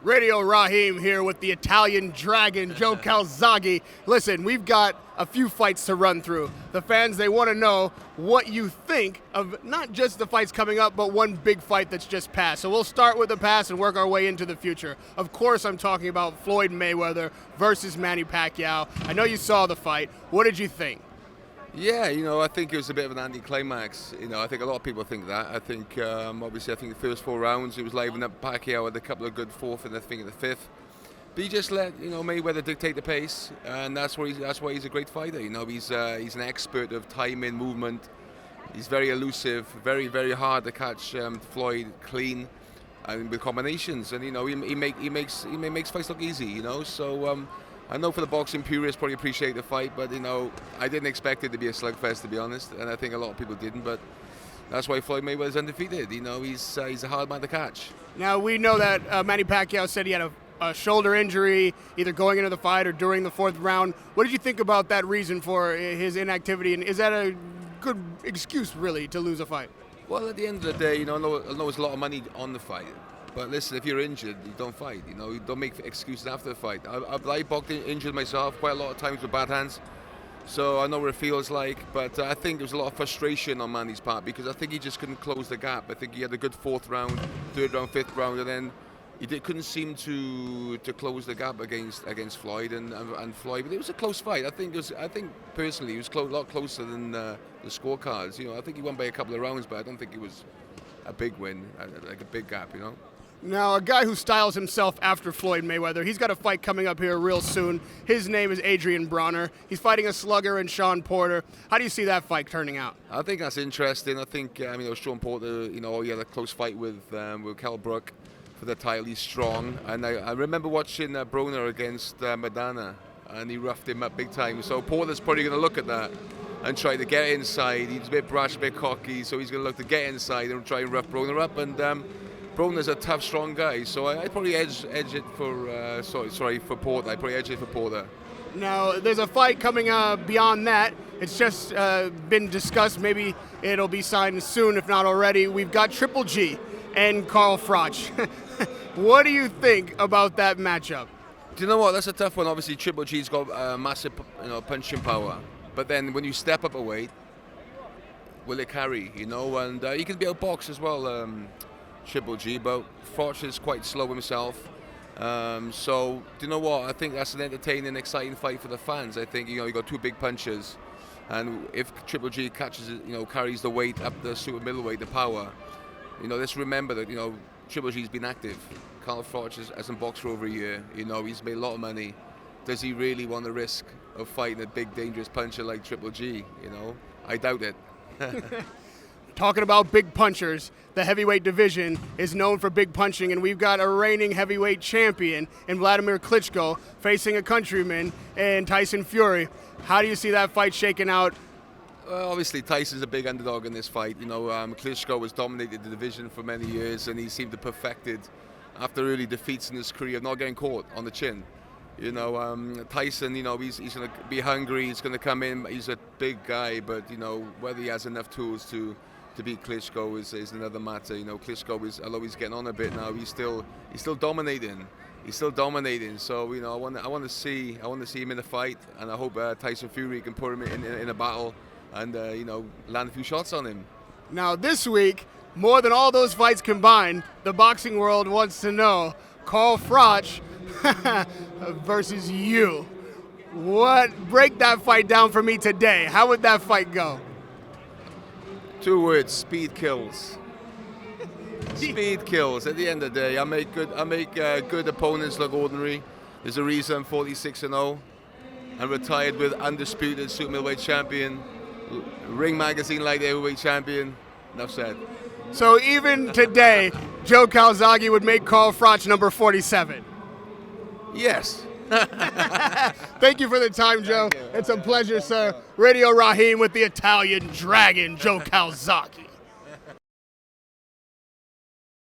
Radio Raheem here with the Italian Dragon, Joe Calzaghe. Listen, we've got a few fights to run through. The fans, they want to know what you think of not just the fights coming up, but one big fight that's just passed. So we'll start with the past and work our way into the future. Of course, I'm talking about Floyd Mayweather versus Manny Pacquiao. I know you saw the fight. What did you think? Yeah, I think it was a bit of an anticlimax. I think a lot of people think that. I think, obviously, the first 4 rounds, it was livening up. Pacquiao had a couple of good fourth and I think in the fifth. But he just let, Mayweather dictate the pace, and that's why he's a great fighter. He's an expert of timing, movement. He's very elusive, very, very hard to catch Floyd clean and with combinations. And, he makes fights look easy, So, I know for the boxing purists probably appreciate the fight, but I didn't expect it to be a slugfest, to be honest, and I think a lot of people didn't. But that's why Floyd Mayweather's undefeated. He's a hard man to catch. Now we know that Manny Pacquiao said he had a shoulder injury, either going into the fight or during the 4th round. What did you think about that reason for his inactivity, and is that a good excuse really to lose a fight? Well, at the end of the day, I know there's a lot of money on the fight. But listen, if you're injured, you don't fight. You don't make excuses after the fight. I've boxed injured myself quite a lot of times with bad hands, so I know what it feels like. But I think there was a lot of frustration on Manny's part because I think he just couldn't close the gap. I think he had a good 4th round, 3rd round, 5th round, and then he couldn't seem to close the gap against Floyd and Floyd. But it was a close fight. I think personally, it was a lot closer than the scorecards. I think he won by a couple of rounds, but I don't think it was a big win, like a big gap. Now, a guy who styles himself after Floyd Mayweather, he's got a fight coming up here real soon. His name is Broner. He's fighting a slugger in Sean Porter. How do you see that fight turning out? I think that's interesting. I think, Sean Porter, he had a close fight with Kell Brook for the title. He's strong. And I remember watching Broner against Madonna, and he roughed him up big time. So Porter's probably going to look at that and try to get inside. He's a bit brash, a bit cocky, so he's going to look to get inside and try and rough Broner up. And Broner's a tough, strong guy, so I'd probably edge it for for Porter. I'd probably edge it for Porter. Now, there's a fight coming beyond that. It's just been discussed. Maybe it'll be signed soon, if not already. We've got Triple G and Carl Froch. What do you think about that matchup? Do you know what? That's a tough one. Obviously, Triple G's got massive, punching power. But then when you step up a weight, will it carry? And he can be outboxed as well. Triple G, but Froch is quite slow himself. So, do you know what? I think that's an entertaining, exciting fight for the fans. I think, you got 2 big punches. And if Triple G catches it, carries the weight up the super middleweight, the power, let's remember that, Triple G's been active. Carl Froch hasn't boxed for over a year. He's made a lot of money. Does he really want the risk of fighting a big, dangerous puncher like Triple G? I doubt it. Talking about big punchers, the heavyweight division is known for big punching, and we've got a reigning heavyweight champion in Vladimir Klitschko facing a countryman in Tyson Fury. How do you see that fight shaking out? Obviously, Tyson's a big underdog in this fight. Klitschko has dominated the division for many years, and he seemed to perfected after early defeats in his career of not getting caught on the chin. Tyson, he's going to be hungry. He's going to come in. He's a big guy, but whether he has enough tools to beat Klitschko is another matter. Klitschko although he's getting on a bit now, he's still dominating. He's still dominating. So I want to see him in a fight, and I hope Tyson Fury can put him in a battle and land a few shots on him. Now this week, more than all those fights combined, the boxing world wants to know Carl Froch versus you. Break that fight down for me today. How would that fight go? 2 words: speed kills. Speed kills. At the end of the day, I make good opponents look ordinary. There's a reason I'm 46-0 and retired with undisputed super middleweight champion, Ring Magazine light heavyweight champion. Enough said. So even today, Joe Calzaghe would make Carl Froch number 47. Yes. Thank you for the time, Joe. It's a pleasure, sir. Radio Raheem with the Italian Dragon, Joe Calzaghe.